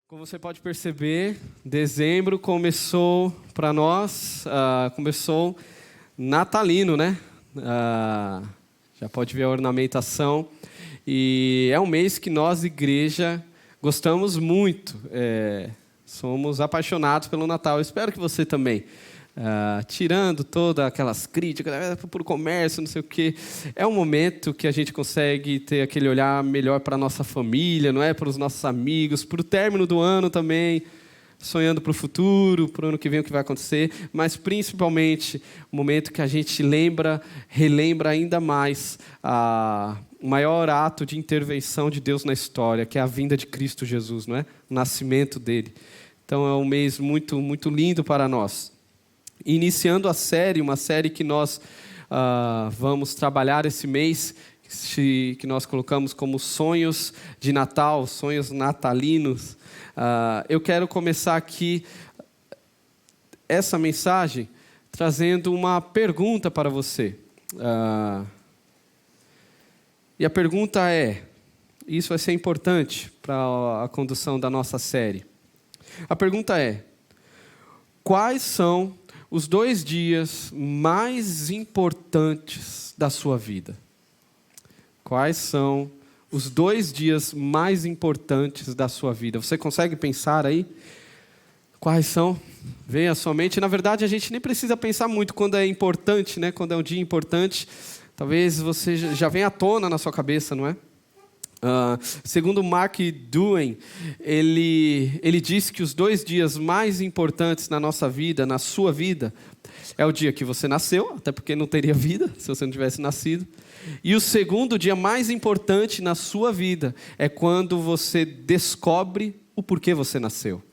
Como você pode perceber, dezembro começou para nós, começou natalino, né? Já pode ver a ornamentação. E é um mês que nós, igreja, gostamos muito. Somos apaixonados pelo Natal. Espero que você também. Tirando todas aquelas críticas por comércio, não sei o quê, é um momento que a gente consegue ter aquele olhar melhor para a nossa família, não é? Para os nossos amigos, para o término do ano também, sonhando para o futuro, para o ano que vem o que vai acontecer, mas principalmente o momento que a gente relembra ainda mais o maior ato de intervenção de Deus na história, que é a vinda de Cristo Jesus, não é? O nascimento dele. Então é um mês muito, muito lindo para nós. Iniciando uma série que nós vamos trabalhar esse mês, que nós colocamos como sonhos de Natal, sonhos natalinos. Eu quero começar aqui essa mensagem trazendo uma pergunta para você. E a pergunta isso vai ser importante para a condução da nossa série. A pergunta é: quais são os 2 dias mais importantes da sua vida? Quais são os 2 dias mais importantes da sua vida? Você consegue pensar aí? Quais são? Vem à sua mente. Na verdade, a gente nem precisa pensar muito quando é importante, né? Quando é um dia importante, talvez você já venha à tona na sua cabeça, não é? Segundo Mark Dwayne, ele diz que os 2 dias mais importantes na nossa vida, na sua vida, é o dia que você nasceu, até porque não teria vida se você não tivesse nascido. E o segundo dia mais importante na sua vida é quando você descobre o porquê você nasceu.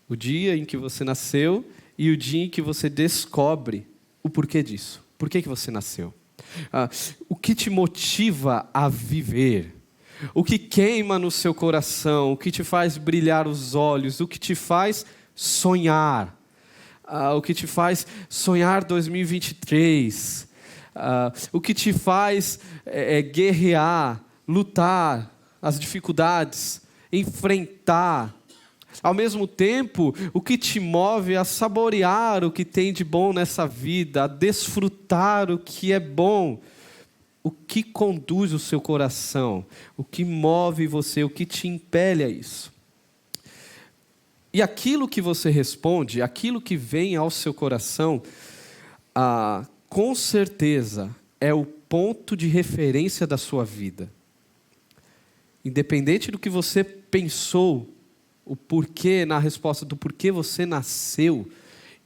O dia em que você nasceu e o dia em que você descobre o porquê disso. Por que você nasceu? O que te motiva a viver? O que queima no seu coração? O que te faz brilhar os olhos? O que te faz sonhar? O que te faz sonhar 2023? O que te faz guerrear, lutar as dificuldades, enfrentar? Ao mesmo tempo, o que te move a saborear o que tem de bom nessa vida, a desfrutar o que é bom, o que conduz o seu coração, o que move você, o que te impele a isso. E aquilo que você responde, aquilo que vem ao seu coração, com certeza é o ponto de referência da sua vida. Independente do que você pensou, o porquê, na resposta do porquê você nasceu,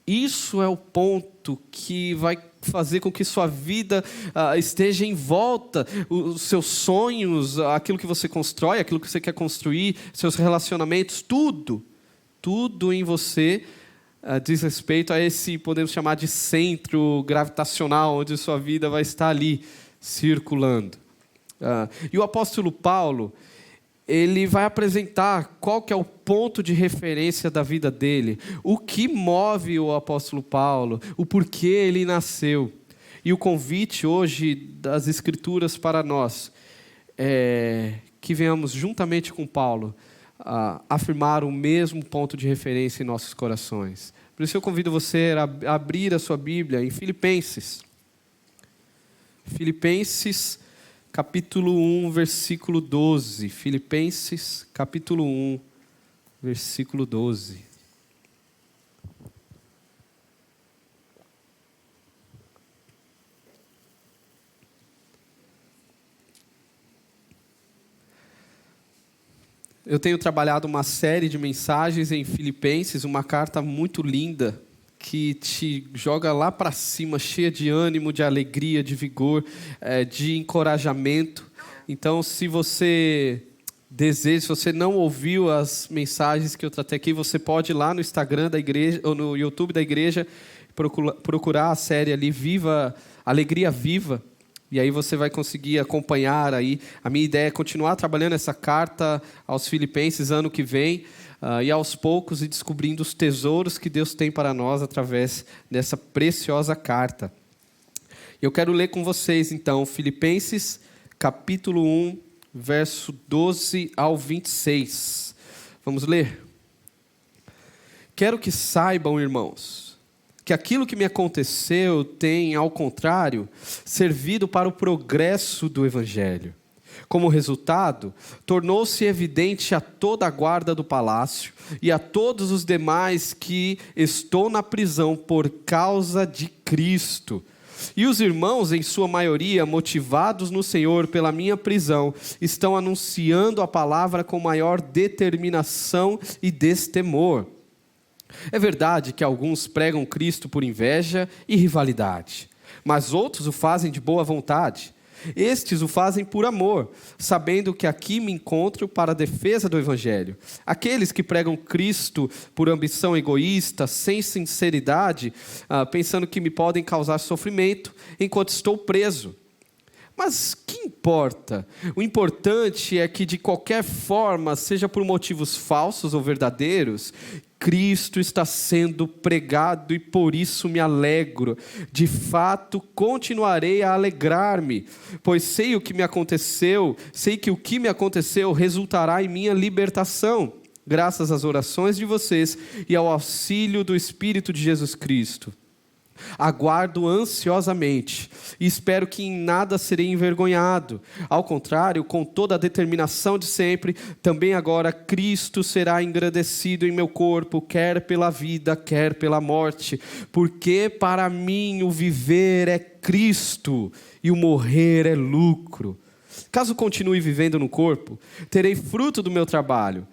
isso é o ponto que vai fazer com que sua vida esteja em volta, os seus sonhos, aquilo que você constrói, aquilo que você quer construir, seus relacionamentos, tudo em você diz respeito a esse, podemos chamar de centro gravitacional, onde sua vida vai estar ali, circulando. E o apóstolo Paulo, ele vai apresentar qual que é o ponto de referência da vida dele, o que move o apóstolo Paulo, o porquê ele nasceu. E o convite hoje das Escrituras para nós é que venhamos juntamente com Paulo afirmar o mesmo ponto de referência em nossos corações. Por isso eu convido você a abrir a sua Bíblia em Filipenses. Filipenses capítulo 1, versículo 12. Filipenses, capítulo 1, versículo 12. Eu tenho trabalhado uma série de mensagens em Filipenses, uma carta muito linda, que te joga lá para cima, cheia de ânimo, de alegria, de vigor, de encorajamento. Então, se você deseja, se você não ouviu as mensagens que eu tratei aqui, você pode ir lá no Instagram da igreja, ou no YouTube da igreja, procurar a série ali, Alegria Viva, e aí você vai conseguir acompanhar aí. A minha ideia é continuar trabalhando essa carta aos Filipenses ano que vem, e aos poucos ir descobrindo os tesouros que Deus tem para nós através dessa preciosa carta. Eu quero ler com vocês, então, Filipenses, capítulo 1, verso 12 ao 26. Vamos ler? Quero que saibam, irmãos, que aquilo que me aconteceu tem, ao contrário, servido para o progresso do Evangelho. Como resultado, tornou-se evidente a toda a guarda do palácio e a todos os demais que estou na prisão por causa de Cristo. E os irmãos, em sua maioria, motivados no Senhor pela minha prisão, estão anunciando a palavra com maior determinação e destemor. É verdade que alguns pregam Cristo por inveja e rivalidade, mas outros o fazem de boa vontade. Estes o fazem por amor, sabendo que aqui me encontro para a defesa do Evangelho. Aqueles que pregam Cristo por ambição egoísta, sem sinceridade, pensando que me podem causar sofrimento enquanto estou preso. Mas que importa? O importante é que, de qualquer forma, seja por motivos falsos ou verdadeiros, Cristo está sendo pregado e por isso me alegro. De fato, continuarei a alegrar-me, pois sei o que me aconteceu, sei que o que me aconteceu resultará em minha libertação, graças às orações de vocês e ao auxílio do Espírito de Jesus Cristo. Aguardo ansiosamente e espero que em nada serei envergonhado. Ao contrário, com toda a determinação de sempre, também agora Cristo será engrandecido em meu corpo, quer pela vida, quer pela morte. Porque para mim o viver é Cristo e o morrer é lucro. Caso continue vivendo no corpo, terei fruto do meu trabalho.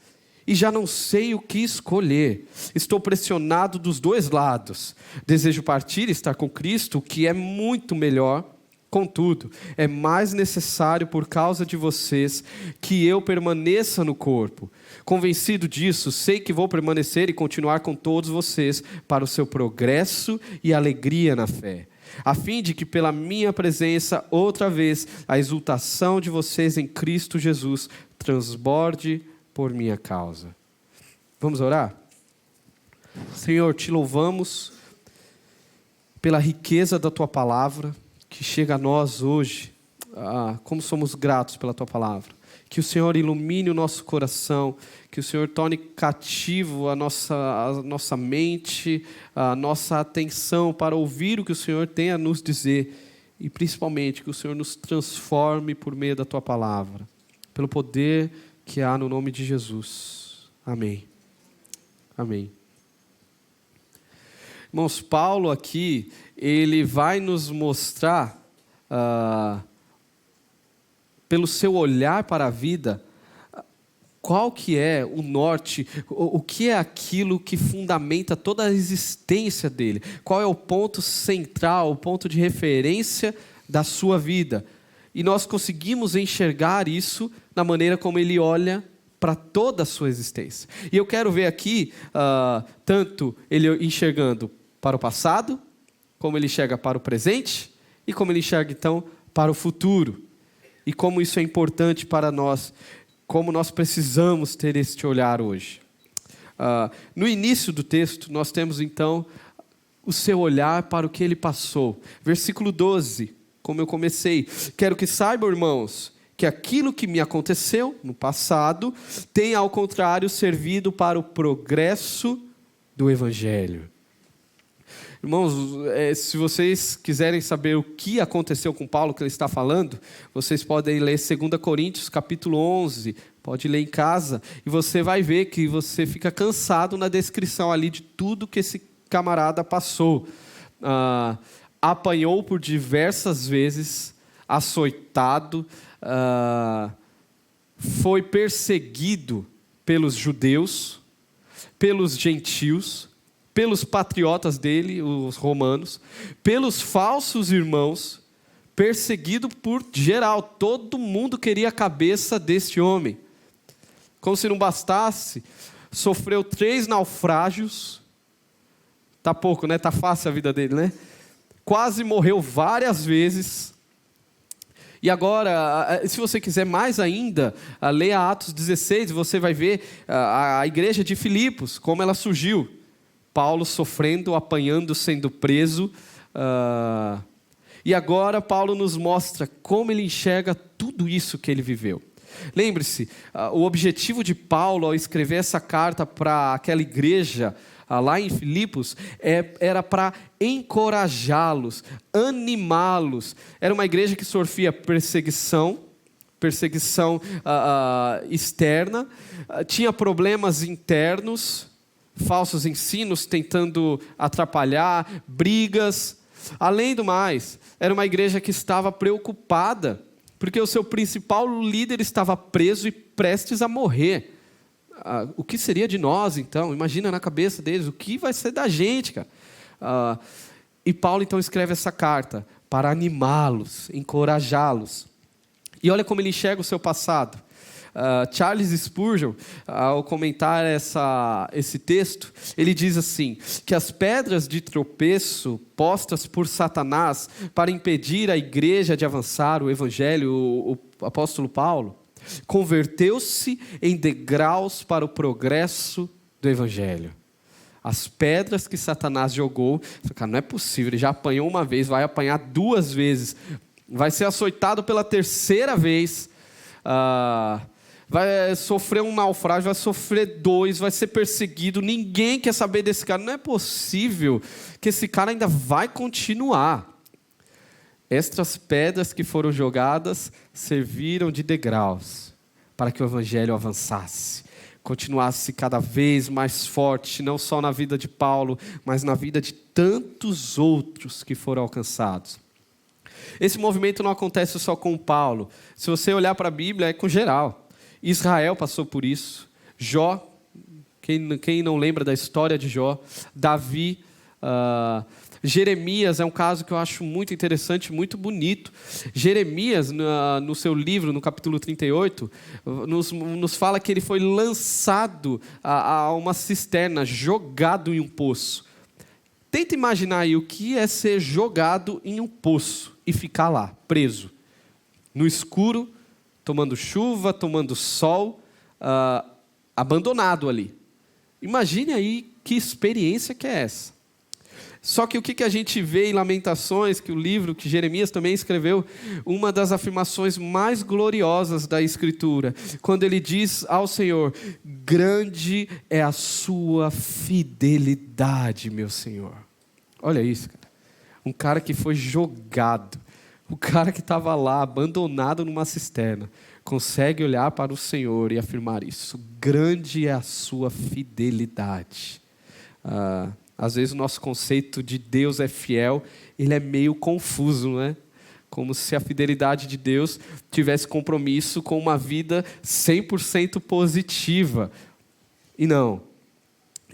E já não sei o que escolher. Estou pressionado dos dois lados. Desejo partir e estar com Cristo, o que é muito melhor. Contudo, é mais necessário por causa de vocês que eu permaneça no corpo. Convencido disso, sei que vou permanecer e continuar com todos vocês para o seu progresso e alegria na fé, a fim de que pela minha presença, outra vez, a exultação de vocês em Cristo Jesus transborde por minha causa. Vamos orar? Senhor, te louvamos pela riqueza da tua palavra que chega a nós hoje. Como somos gratos pela tua palavra. Que o Senhor ilumine o nosso coração, que o Senhor torne cativo a nossa mente, a nossa atenção para ouvir o que o Senhor tem a nos dizer e principalmente que o Senhor nos transforme por meio da tua palavra, pelo poder que há no nome de Jesus. Amém. Amém. Irmãos, Paulo aqui, ele vai nos mostrar, pelo seu olhar para a vida, qual que é o norte, o que é aquilo que fundamenta toda a existência dele, qual é o ponto central, o ponto de referência da sua vida. E nós conseguimos enxergar isso na maneira como ele olha para toda a sua existência. E eu quero ver aqui, tanto ele enxergando para o passado, como ele enxerga para o presente, e como ele enxerga então para o futuro. E como isso é importante para nós, como nós precisamos ter este olhar hoje. No início do texto, nós temos então o seu olhar para o que ele passou. Versículo 12. Como eu comecei, quero que saibam, irmãos, que aquilo que me aconteceu no passado tem, ao contrário, servido para o progresso do Evangelho. Irmãos, se vocês quiserem saber o que aconteceu com Paulo, que ele está falando, vocês podem ler 2 Coríntios, capítulo 11, pode ler em casa, e você vai ver que você fica cansado na descrição ali de tudo que esse camarada passou. Apanhou por diversas vezes, açoitado, foi perseguido pelos judeus, pelos gentios, pelos patriotas dele, os romanos, pelos falsos irmãos, perseguido por geral. Todo mundo queria a cabeça deste homem. Como se não bastasse, sofreu 3 naufrágios. Tá pouco, né? Tá fácil a vida dele, né? Quase morreu várias vezes. E agora, se você quiser mais ainda, leia Atos 16, você vai ver a igreja de Filipos, como ela surgiu. Paulo sofrendo, apanhando, sendo preso. E agora Paulo nos mostra como ele enxerga tudo isso que ele viveu. Lembre-se, o objetivo de Paulo ao escrever essa carta para aquela igreja lá em Filipos era para encorajá-los, animá-los. Era uma igreja que sofria perseguição externa, tinha problemas internos, falsos ensinos tentando atrapalhar, brigas. Além do mais, era uma igreja que estava preocupada, porque o seu principal líder estava preso e prestes a morrer. O que seria de nós, então? Imagina na cabeça deles, o que vai ser da gente, cara? E Paulo, então, escreve essa carta para animá-los, encorajá-los. E olha como ele enxerga o seu passado. Charles Spurgeon, ao comentar esse texto, ele diz assim, que as pedras de tropeço postas por Satanás para impedir a igreja de avançar o evangelho, o apóstolo Paulo, converteu-se em degraus para o progresso do evangelho. As pedras que Satanás jogou, cara, não é possível, ele já apanhou uma vez, vai apanhar 2 vezes, vai ser açoitado pela 3ª vez, vai sofrer um naufrágio, vai sofrer 2, vai ser perseguido, ninguém quer saber desse cara. Não é possível que esse cara ainda vai continuar. Estas pedras que foram jogadas serviram de degraus para que o evangelho avançasse, continuasse cada vez mais forte, não só na vida de Paulo, mas na vida de tantos outros que foram alcançados. Esse movimento não acontece só com Paulo. Se você olhar para a Bíblia, é com geral. Israel passou por isso. Jó, quem não lembra da história de Jó? Davi, Jeremias é um caso que eu acho muito interessante, muito bonito. Jeremias, no seu livro, no capítulo 38, nos fala que ele foi lançado a uma cisterna, jogado em um poço. Tenta imaginar aí o que é ser jogado em um poço e ficar lá, preso, no escuro, tomando chuva, tomando sol, abandonado ali. Imagine aí que experiência que é essa. Só que o que a gente vê em Lamentações, que o livro que Jeremias também escreveu, uma das afirmações mais gloriosas da Escritura, quando ele diz ao Senhor, grande é a sua fidelidade, meu Senhor. Olha isso, cara. Um cara que foi jogado, o cara que estava lá, abandonado numa cisterna, consegue olhar para o Senhor e afirmar isso. Grande é a sua fidelidade. Às vezes o nosso conceito de Deus é fiel, ele é meio confuso, não é? Como se a fidelidade de Deus tivesse compromisso com uma vida 100% positiva. E não.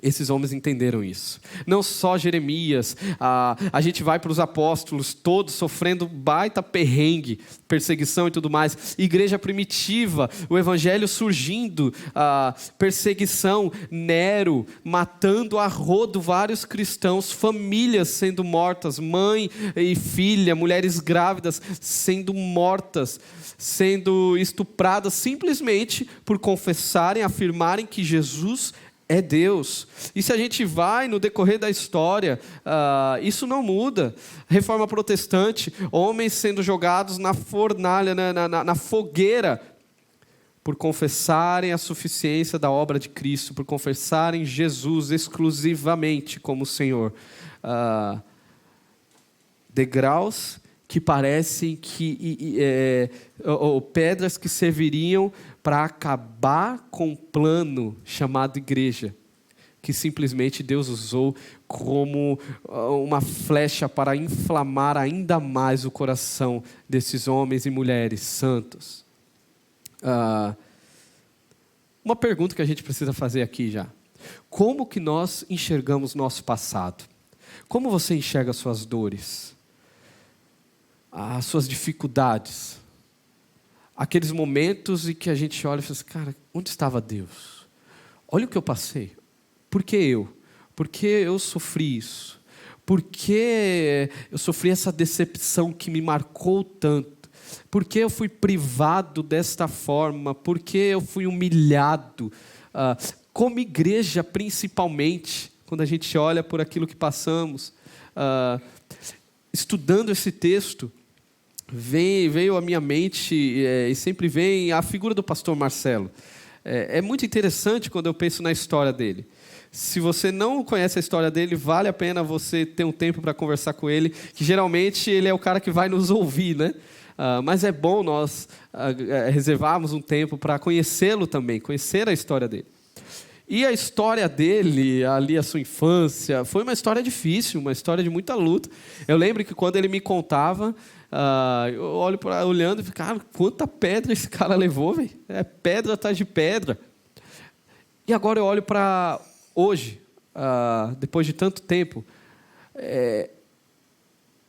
Esses homens entenderam isso. Não só Jeremias, a gente vai para os apóstolos, todos sofrendo baita perrengue, perseguição e tudo mais. Igreja primitiva, o evangelho surgindo, perseguição, Nero, matando a rodo vários cristãos, famílias sendo mortas, mãe e filha, mulheres grávidas sendo mortas, sendo estupradas simplesmente por confessarem, afirmarem que Jesus é Deus. E se a gente vai no decorrer da história, isso não muda. Reforma protestante, homens sendo jogados na fornalha, na fogueira, por confessarem a suficiência da obra de Cristo, por confessarem Jesus exclusivamente como Senhor. Degraus que parecem ou pedras que serviriam para acabar com um plano chamado igreja, que simplesmente Deus usou como uma flecha para inflamar ainda mais o coração desses homens e mulheres santos. Uma pergunta que a gente precisa fazer aqui já. Como que nós enxergamos nosso passado? Como você enxerga as suas dores? As suas dificuldades? Aqueles momentos em que a gente olha e fala assim, cara, onde estava Deus? Olha o que eu passei. Por que eu? Por que eu sofri isso? Por que eu sofri essa decepção que me marcou tanto? Por que eu fui privado desta forma? Por que eu fui humilhado? Como igreja, principalmente, quando a gente olha por aquilo que passamos. Estudando esse texto, veio à minha mente e sempre vem a figura do pastor Marcelo. É muito interessante quando eu penso na história dele. Se você não conhece a história dele, vale a pena você ter um tempo para conversar com ele, que geralmente ele é o cara que vai nos ouvir, né? Mas é bom nós reservarmos um tempo para conhecê-lo também, conhecer a história dele. E a história dele, ali a sua infância, foi uma história difícil, uma história de muita luta. Eu lembro que quando ele me contava, eu olhando e fico, cara, quanta pedra esse cara levou, velho. É pedra atrás de pedra. E agora eu olho para hoje, depois de tanto tempo,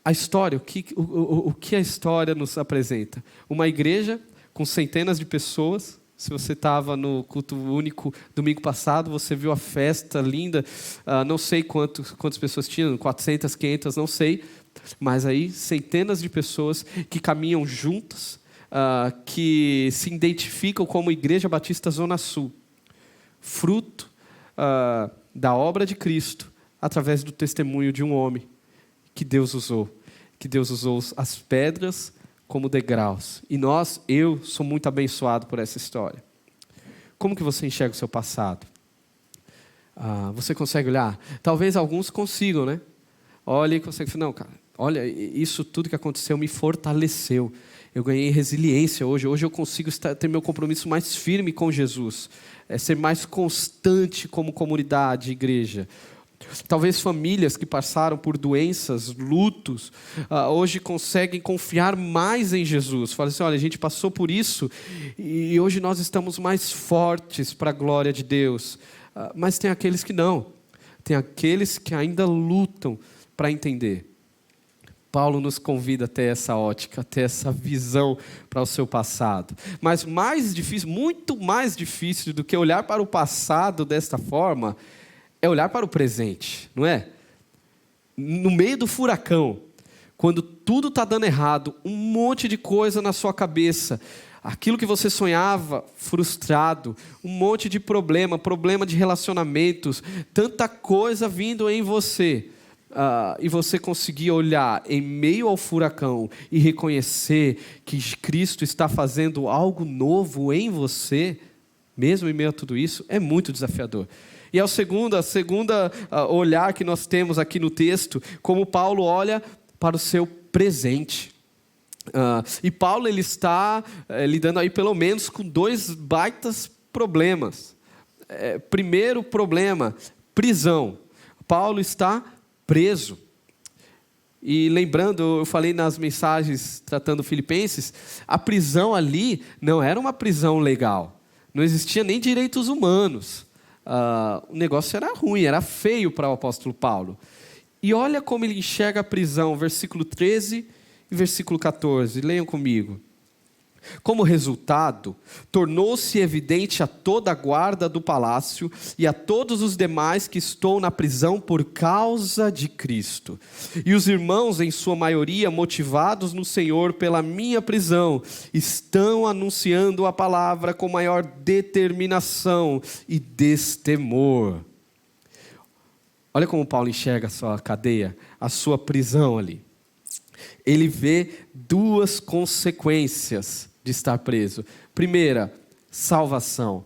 a história, o que a história nos apresenta? Uma igreja com centenas de pessoas. Se você estava no culto único domingo passado, você viu a festa linda, não sei quantas pessoas tinham, 400, 500, não sei, mas aí centenas de pessoas que caminham juntas, que se identificam como Igreja Batista Zona Sul, fruto da obra de Cristo, através do testemunho de um homem que Deus usou as pedras como degraus. E eu sou muito abençoado por essa história. Como que você enxerga o seu passado? Você consegue olhar? Talvez alguns consigam, né? Olha e consegue falar, não, cara, olha, isso tudo que aconteceu me fortaleceu. Eu ganhei resiliência hoje. Hoje eu consigo ter meu compromisso mais firme com Jesus. Ser mais constante como comunidade, igreja. Talvez famílias que passaram por doenças, lutos, hoje conseguem confiar mais em Jesus. Fala assim, olha, a gente passou por isso e hoje nós estamos mais fortes para a glória de Deus. Mas tem aqueles que não. Tem aqueles que ainda lutam para entender. Paulo nos convida até essa ótica, até essa visão para o seu passado. Mas mais difícil, muito mais difícil do que olhar para o passado desta forma, é olhar para o presente, não é? No meio do furacão, quando tudo está dando errado, um monte de coisa na sua cabeça, aquilo que você sonhava, frustrado, um monte de problema de relacionamentos, tanta coisa vindo em você, e você conseguir olhar em meio ao furacão e reconhecer que Cristo está fazendo algo novo em você, mesmo em meio a tudo isso, é muito desafiador. E é a segunda olhar que nós temos aqui no texto, como Paulo olha para o seu presente. E Paulo ele está lidando aí pelo menos com 2 baitas problemas. Primeiro problema, prisão. Paulo está preso. E lembrando, eu falei nas mensagens tratando Filipenses, a prisão ali não era uma prisão legal. Não existia nem direitos humanos. O negócio era ruim, era feio para o apóstolo Paulo. E olha como ele enxerga a prisão, versículo 13 e versículo 14. Leiam comigo. Como resultado, tornou-se evidente a toda a guarda do palácio e a todos os demais que estou na prisão por causa de Cristo. E os irmãos, em sua maioria, motivados no Senhor pela minha prisão, estão anunciando a palavra com maior determinação e destemor. Olha como Paulo enxerga a sua cadeia, a sua prisão ali. Ele vê 2 consequências de estar preso. Primeira, salvação.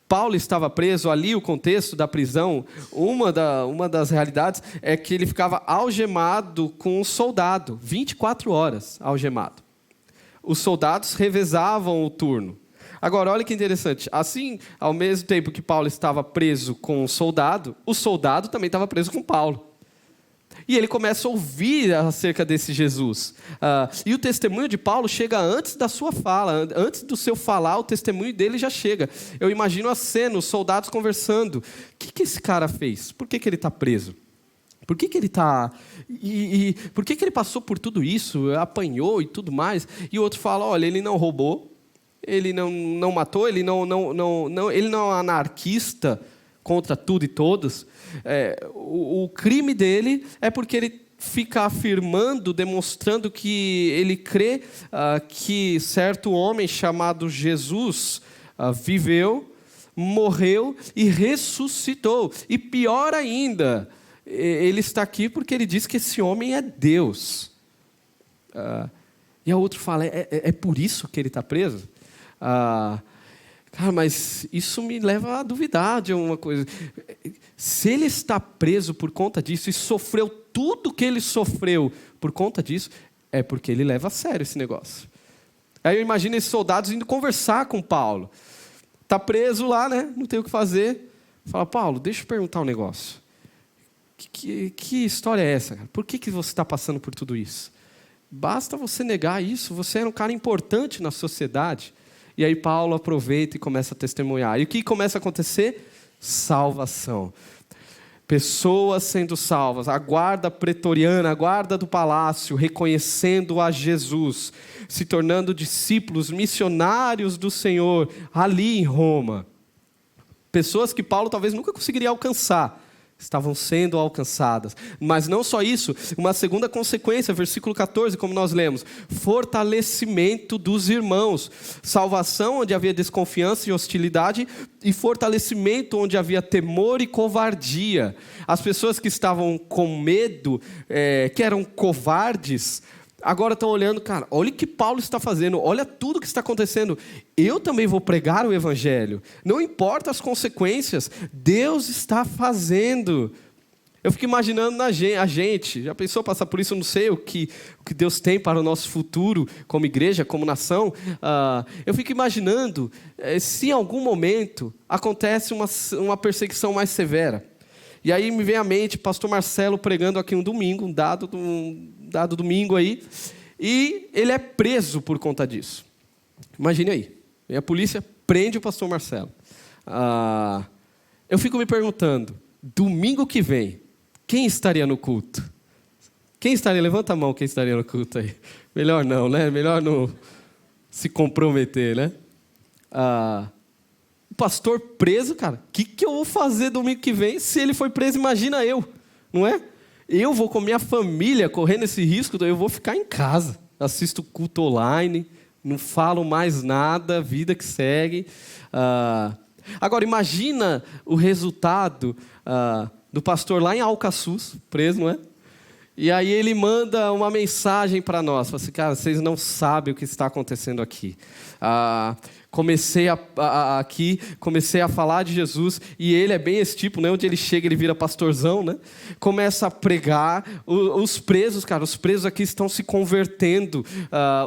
Paulo estava preso ali, o contexto da prisão, uma das realidades é que ele ficava algemado com um soldado, 24 horas algemado. Os soldados revezavam o turno. Agora, olha que interessante, assim, ao mesmo tempo que Paulo estava preso com o soldado também estava preso com Paulo. E ele começa a ouvir acerca desse Jesus. E o testemunho de Paulo chega antes da sua fala. Antes do seu falar, o testemunho dele já chega. Eu imagino a cena, os soldados conversando. O que esse cara fez? Por que ele está preso? Por que ele está... por que ele passou por tudo isso? Apanhou e tudo mais. E o outro fala, olha, ele não roubou. Ele não matou. Ele não é um anarquista contra tudo e todos. O crime dele é porque ele fica afirmando, demonstrando que ele crê que certo homem chamado Jesus viveu, morreu e ressuscitou. E pior ainda, ele está aqui porque ele diz que esse homem é Deus. E a outra fala, é por isso que ele está preso? Cara, mas isso me leva a duvidar de uma coisa. Se ele está preso por conta disso e sofreu tudo que ele sofreu por conta disso, é porque ele leva a sério esse negócio. Aí eu imagino esses soldados indo conversar com Paulo. Está preso lá, né? Não tem o que fazer. Fala, Paulo, deixa eu perguntar um negócio. Que história é essa, cara? Por que você está passando por tudo isso? Basta você negar isso. Você era um cara importante na sociedade. E aí Paulo aproveita e começa a testemunhar. E o que começa a acontecer? Salvação. Pessoas sendo salvas. A guarda pretoriana, a guarda do palácio, reconhecendo a Jesus, se tornando discípulos, missionários do Senhor, ali em Roma. Pessoas que Paulo talvez nunca conseguiria alcançar, estavam sendo alcançadas. Mas não só isso, uma segunda consequência, versículo 14, como nós lemos, fortalecimento dos irmãos, salvação onde havia desconfiança e hostilidade, e fortalecimento onde havia temor e covardia. As pessoas que estavam com medo, que eram covardes, agora estão olhando, cara, olha o que Paulo está fazendo, olha tudo que está acontecendo. Eu também vou pregar o evangelho. Não importa as consequências, Deus está fazendo. Eu fico imaginando a gente, já pensou passar por isso? Eu não sei o que Deus tem para o nosso futuro, como igreja, como nação. Eu fico imaginando se em algum momento acontece uma perseguição mais severa. E aí me vem à mente pastor Marcelo pregando aqui um domingo, um dado domingo aí, e ele é preso por conta disso. Imagine aí, vem a polícia, prende o pastor Marcelo. Eu fico me perguntando, domingo que vem, quem estaria no culto? Quem estaria? Levanta a mão quem estaria no culto aí. Melhor não, né? Melhor não se comprometer, né? O pastor preso, cara, o que eu vou fazer domingo que vem? Se ele foi preso, imagina eu, não é? Eu vou com minha família correndo esse risco, eu vou ficar em casa, assisto culto online, não falo mais nada, vida que segue. Agora, imagina o resultado do pastor lá em Alcaçuz, preso, não é? E aí ele manda uma mensagem para nós, fala assim, cara, vocês não sabem o que está acontecendo aqui. Comecei a falar de Jesus, e ele é bem esse tipo, né? Onde ele chega, ele vira pastorzão, né? Começa a pregar, os presos, cara, os presos aqui estão se convertendo,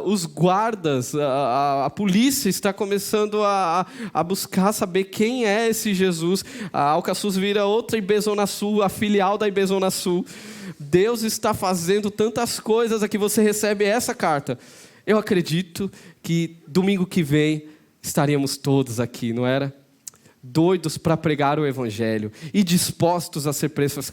os guardas, a polícia está começando a buscar saber quem é esse Jesus. A Alcaçuz vira outra Ibezona Sul, a filial da Ibezona Sul. Deus está fazendo tantas coisas aqui, você recebe essa carta. Eu acredito que domingo que vem estaríamos todos aqui, não era? Doidos para pregar o evangelho e dispostos a ser presos.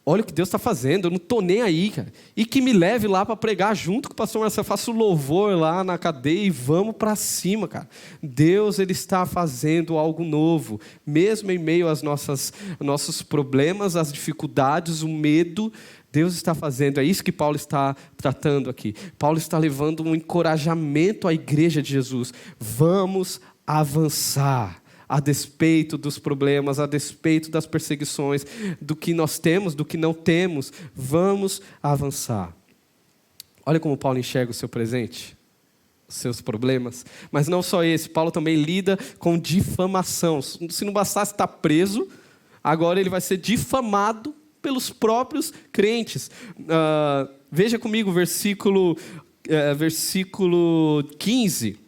Olha o que Deus está fazendo, eu não estou nem aí, cara. E que me leve lá para pregar junto com o pastor Marcelo, faço louvor lá na cadeia e vamos para cima, cara. Deus, Ele está fazendo algo novo, mesmo em meio aos nossos problemas, às dificuldades, o medo. Deus está fazendo, é isso que Paulo está tratando aqui. Paulo está levando um encorajamento à igreja de Jesus. Vamos avançar, a despeito dos problemas, a despeito das perseguições, do que nós temos, do que não temos. Vamos avançar. Olha como Paulo enxerga o seu presente, os seus problemas. Mas não só esse, Paulo também lida com difamação. Se não bastasse estar preso, agora ele vai ser difamado pelos próprios crentes. Veja comigo o versículo 15.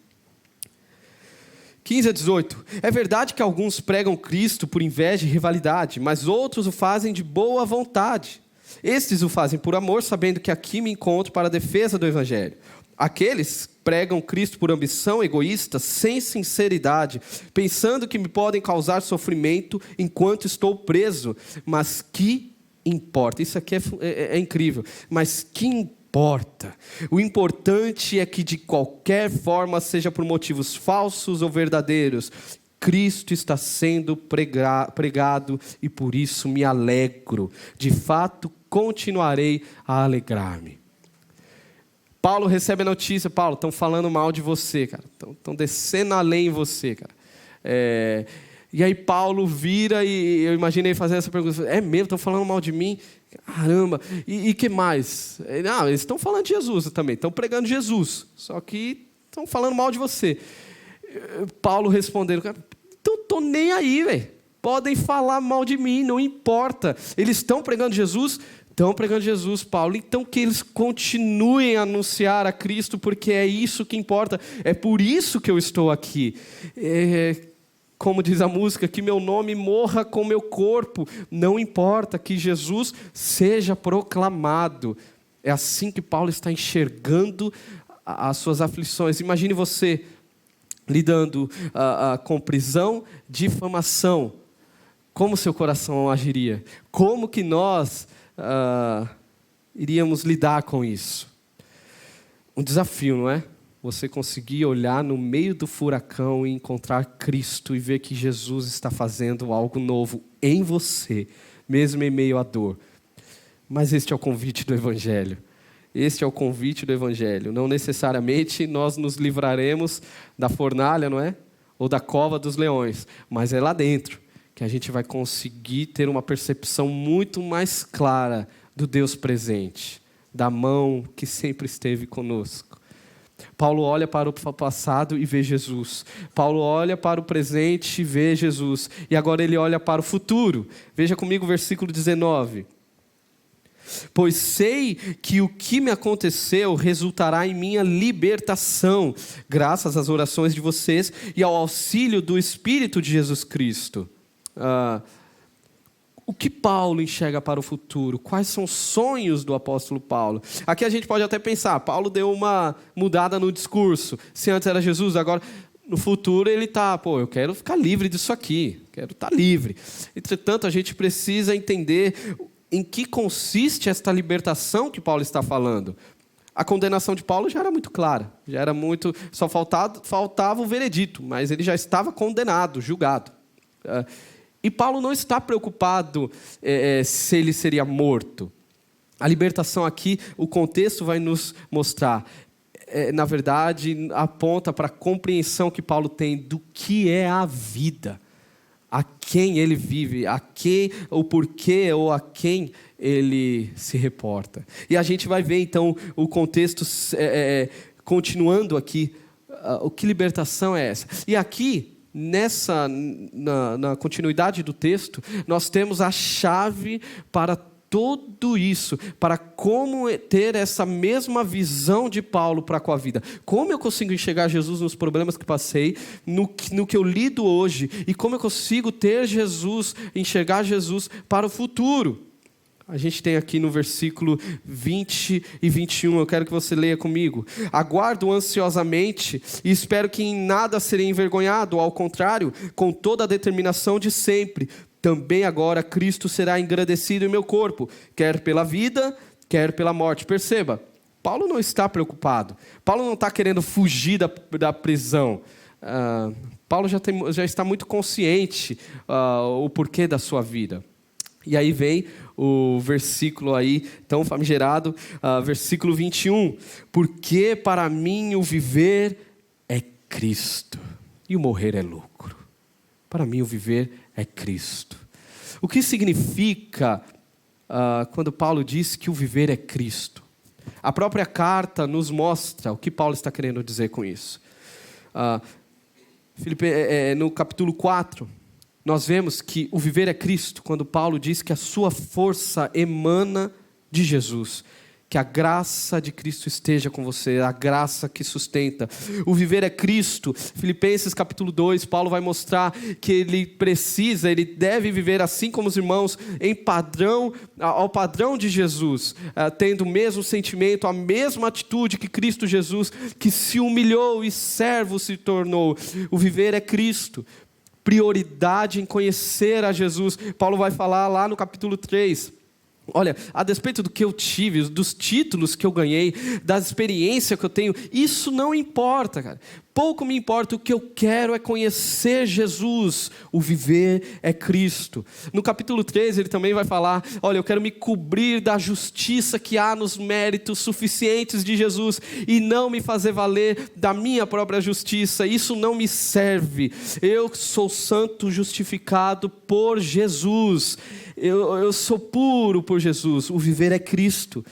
15 a 18. É verdade que alguns pregam Cristo por inveja e rivalidade, mas outros o fazem de boa vontade. Estes o fazem por amor, sabendo que aqui me encontro para a defesa do Evangelho. Aqueles pregam Cristo por ambição egoísta, sem sinceridade, pensando que me podem causar sofrimento enquanto estou preso. Mas que importa? Isso aqui é incrível. Mas que importa? O importante é que de qualquer forma, seja por motivos falsos ou verdadeiros, Cristo está sendo pregado e por isso me alegro. De fato, continuarei a alegrar-me. Paulo recebe a notícia, Paulo, estão falando mal de você, cara. Estão descendo a lei em você, cara. E aí Paulo vira e eu imaginei fazendo essa pergunta. É mesmo? Estão falando mal de mim? Caramba. E que mais? Não, eles estão falando de Jesus também. Estão pregando Jesus. Só que estão falando mal de você. Paulo respondendo. Então estou nem aí, velho. Podem falar mal de mim, não importa. Eles estão pregando Jesus? Estão pregando Jesus, Paulo. Então que eles continuem a anunciar a Cristo, porque é isso que importa. É por isso que eu estou aqui. Como diz a música, que meu nome morra com meu corpo. Não importa, que Jesus seja proclamado. É assim que Paulo está enxergando as suas aflições. Imagine você lidando com prisão, difamação. Como seu coração agiria? Como que nós iríamos lidar com isso? Um desafio, não é? Você conseguir olhar no meio do furacão e encontrar Cristo e ver que Jesus está fazendo algo novo em você, mesmo em meio à dor. Mas este é o convite do Evangelho. Este é o convite do Evangelho. Não necessariamente nós nos livraremos da fornalha, não é? Ou da cova dos leões. Mas é lá dentro que a gente vai conseguir ter uma percepção muito mais clara do Deus presente, da mão que sempre esteve conosco. Paulo olha para o passado e vê Jesus. Paulo olha para o presente e vê Jesus. E agora ele olha para o futuro. Veja comigo o versículo 19. Pois sei que o que me aconteceu resultará em minha libertação, graças às orações de vocês e ao auxílio do Espírito de Jesus Cristo. O que Paulo enxerga para o futuro? Quais são os sonhos do apóstolo Paulo? Aqui a gente pode até pensar, Paulo deu uma mudada no discurso. Se antes era Jesus, agora no futuro ele está, eu quero ficar livre disso aqui, quero estar livre. Entretanto, a gente precisa entender em que consiste esta libertação que Paulo está falando. A condenação de Paulo já era muito clara, só faltava o veredito, mas ele já estava condenado, julgado. E Paulo não está preocupado se ele seria morto. A libertação aqui, o contexto vai nos mostrar, na verdade, aponta para a compreensão que Paulo tem do que é a vida, a quem ele vive, o porquê ou a quem ele se reporta. E a gente vai ver então o contexto continuando aqui, o que libertação é essa. E aqui, na continuidade do texto, nós temos a chave para tudo isso, para como ter essa mesma visão de Paulo para com a vida. Como eu consigo enxergar Jesus nos problemas que passei, no que eu lido hoje, e como eu consigo ter Jesus, enxergar Jesus para o futuro. A gente tem aqui no versículo 20 e 21, eu quero que você leia comigo. Aguardo ansiosamente e espero que em nada serei envergonhado, ao contrário, com toda a determinação de sempre. Também agora Cristo será engrandecido em meu corpo, quer pela vida, quer pela morte. Perceba, Paulo não está preocupado. Paulo não está querendo fugir da prisão. Paulo já está muito consciente o porquê da sua vida. E aí vem o versículo aí, tão famigerado, versículo 21. Porque para mim o viver é Cristo e o morrer é lucro. Para mim o viver é Cristo. O que significa quando Paulo diz que o viver é Cristo? A própria carta nos mostra o que Paulo está querendo dizer com isso. No capítulo 4, nós vemos que o viver é Cristo, quando Paulo diz que a sua força emana de Jesus. Que a graça de Cristo esteja com você, a graça que sustenta. O viver é Cristo. Filipenses capítulo 2, Paulo vai mostrar que ele deve viver assim como os irmãos, ao padrão de Jesus, tendo o mesmo sentimento, a mesma atitude que Cristo Jesus, que se humilhou e servo se tornou. O viver é Cristo. Prioridade em conhecer a Jesus. Paulo vai falar lá no capítulo 3, Olha, a despeito do que eu tive, dos títulos que eu ganhei, da experiência que eu tenho, isso não importa, cara. Pouco me importa, o que eu quero é conhecer Jesus. O viver é Cristo. No capítulo 13 ele também vai falar, olha, eu quero me cobrir da justiça que há nos méritos suficientes de Jesus e não me fazer valer da minha própria justiça. Isso não me serve. Eu sou santo justificado por Jesus. Eu sou puro por Jesus. O viver é Cristo.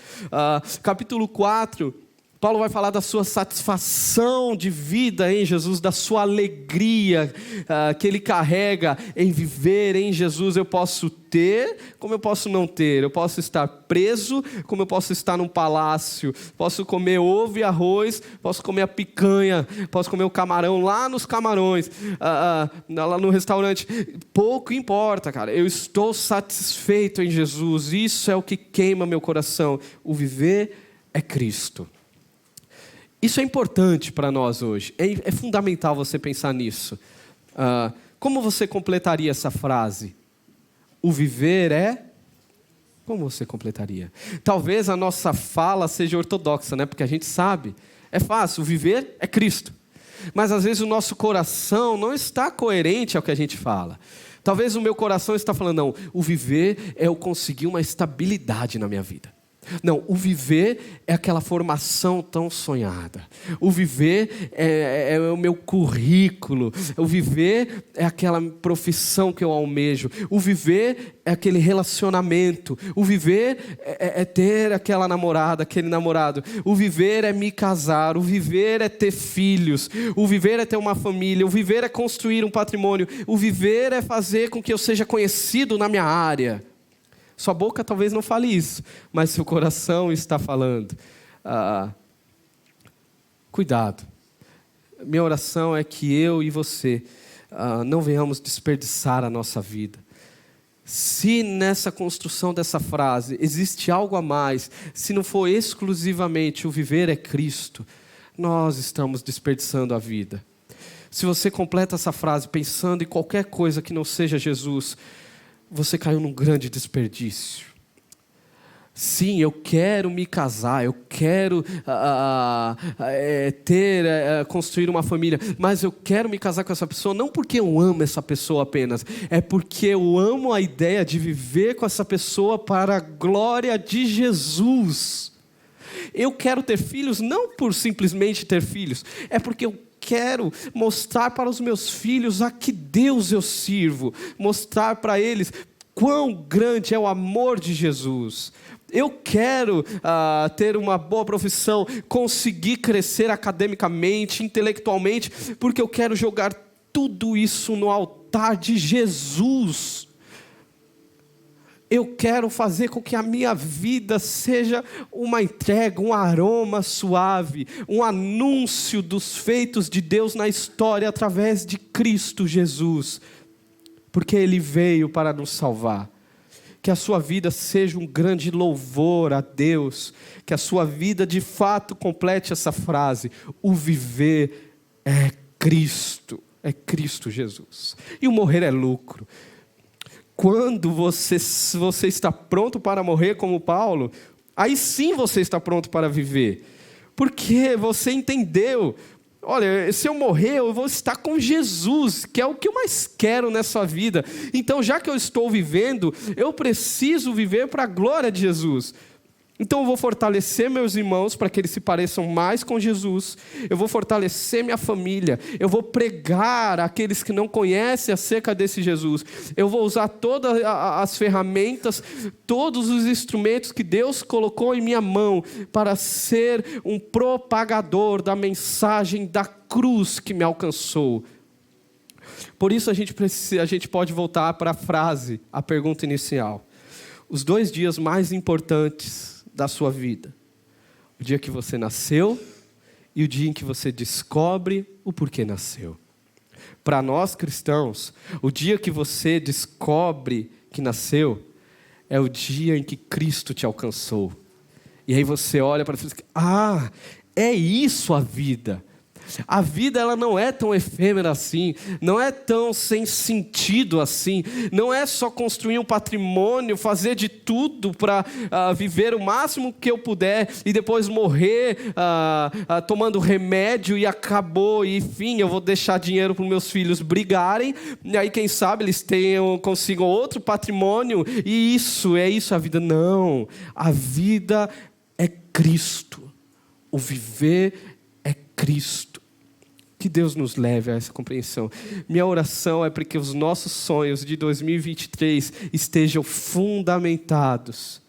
Capítulo 4... Paulo vai falar da sua satisfação de vida em Jesus, da sua alegria que ele carrega em viver em Jesus. Eu posso ter, como eu posso não ter. Eu posso estar preso, como eu posso estar num palácio. Posso comer ovo e arroz, posso comer a picanha, posso comer o camarão lá nos camarões, lá no restaurante. Pouco importa, cara. Eu estou satisfeito em Jesus. Isso é o que queima meu coração. O viver é Cristo. Isso é importante para nós hoje, é fundamental você pensar nisso. Como você completaria essa frase? O viver é... Como você completaria? Talvez a nossa fala seja ortodoxa, né? Porque a gente sabe, é fácil, o viver é Cristo. Mas às vezes o nosso coração não está coerente ao que a gente fala. Talvez o meu coração está falando, não, o viver é eu conseguir uma estabilidade na minha vida. Não, o viver é aquela formação tão sonhada. O viver é o meu currículo. O viver é aquela profissão que eu almejo. O viver é aquele relacionamento. O viver é ter aquela namorada, aquele namorado. O viver é me casar. O viver é ter filhos. O viver é ter uma família. O viver é construir um patrimônio. O viver é fazer com que eu seja conhecido na minha área. Sua boca talvez não fale isso, mas seu coração está falando. Cuidado. Minha oração é que eu e você não venhamos desperdiçar a nossa vida. Se nessa construção dessa frase existe algo a mais, se não for exclusivamente o viver é Cristo, nós estamos desperdiçando a vida. Se você completa essa frase pensando em qualquer coisa que não seja Jesus, você caiu num grande desperdício. Sim, eu quero me casar, eu quero construir uma família, mas eu quero me casar com essa pessoa não porque eu amo essa pessoa apenas, é porque eu amo a ideia de viver com essa pessoa para a glória de Jesus. Eu quero ter filhos não por simplesmente ter filhos, é porque eu quero mostrar para os meus filhos a que Deus eu sirvo, mostrar para eles quão grande é o amor de Jesus. Eu quero ter uma boa profissão, conseguir crescer academicamente, intelectualmente, porque eu quero jogar tudo isso no altar de Jesus. Eu quero fazer com que a minha vida seja uma entrega, um aroma suave, um anúncio dos feitos de Deus na história através de Cristo Jesus. Porque Ele veio para nos salvar. Que a sua vida seja um grande louvor a Deus. Que a sua vida de fato complete essa frase. O viver é Cristo. É Cristo Jesus. E o morrer é lucro. Quando você está pronto para morrer como Paulo, aí sim você está pronto para viver. Porque você entendeu, olha, se eu morrer eu vou estar com Jesus, que é o que eu mais quero nessa vida. Então já que eu estou vivendo, eu preciso viver para a glória de Jesus. Então eu vou fortalecer meus irmãos para que eles se pareçam mais com Jesus. Eu vou fortalecer minha família. Eu vou pregar àqueles que não conhecem acerca desse Jesus. Eu vou usar todas as ferramentas, todos os instrumentos que Deus colocou em minha mão para ser um propagador da mensagem da cruz que me alcançou. Por isso a gente pode voltar para a frase, a pergunta inicial. Os 2 dias mais importantes da sua vida: o dia que você nasceu e o dia em que você descobre o porquê nasceu. Para nós cristãos, o dia que você descobre que nasceu é o dia em que Cristo te alcançou. E aí você olha para frente e diz, é isso a vida. A vida ela não é tão efêmera assim, não é tão sem sentido assim, não é só construir um patrimônio, fazer de tudo para viver o máximo que eu puder e depois morrer tomando remédio e acabou, e enfim, eu vou deixar dinheiro para os meus filhos brigarem, e aí quem sabe eles consigam outro patrimônio, e isso a vida. Não, a vida é Cristo, o viver é Cristo. Que Deus nos leve a essa compreensão. Minha oração é para que os nossos sonhos de 2023 estejam fundamentados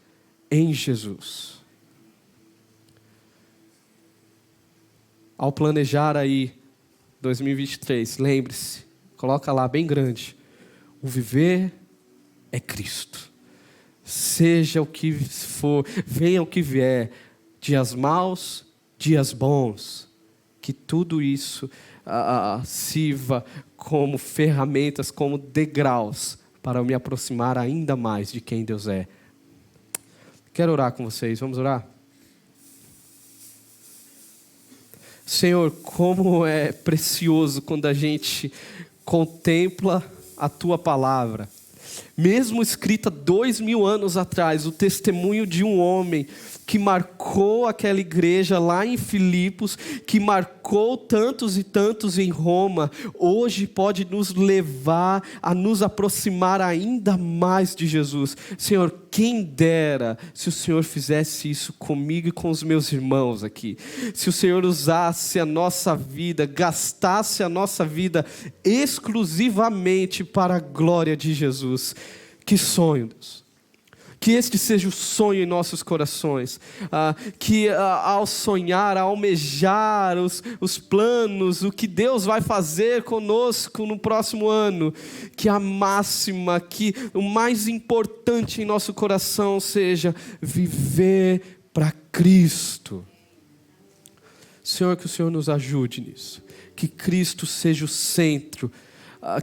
em Jesus. Ao planejar aí 2023, lembre-se, coloca lá bem grande, o viver é Cristo. Seja o que for, venha o que vier, dias maus, dias bons, que tudo isso sirva como ferramentas, como degraus, para eu me aproximar ainda mais de quem Deus é. Quero orar com vocês, vamos orar? Senhor, como é precioso quando a gente contempla a Tua palavra. Mesmo escrita 2000 anos atrás, o testemunho de um homem que marcou aquela igreja lá em Filipos, que marcou tantos e tantos em Roma, hoje pode nos levar a nos aproximar ainda mais de Jesus. Senhor, quem dera se o Senhor fizesse isso comigo e com os meus irmãos aqui. Se o Senhor usasse a nossa vida, gastasse a nossa vida exclusivamente para a glória de Jesus. Que sonho, Deus. Que este seja o sonho em nossos corações, que ao sonhar, ao almejar os planos, o que Deus vai fazer conosco no próximo ano, que a máxima, que o mais importante em nosso coração seja viver para Cristo. Senhor, que o Senhor nos ajude nisso, que Cristo seja o centro,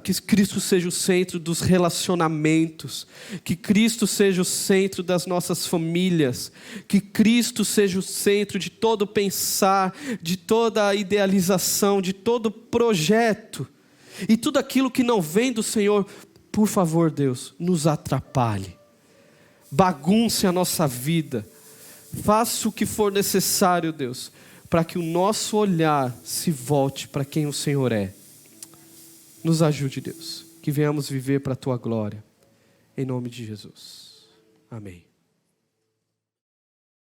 que Cristo seja o centro dos relacionamentos, que Cristo seja o centro das nossas famílias, que Cristo seja o centro de todo pensar, de toda a idealização, de todo projeto, e tudo aquilo que não vem do Senhor, por favor, Deus, nos atrapalhe, bagunce a nossa vida, faça o que for necessário, Deus, para que o nosso olhar se volte para quem o Senhor é. Nos ajude, Deus, que venhamos viver para a Tua glória, em nome de Jesus. Amém.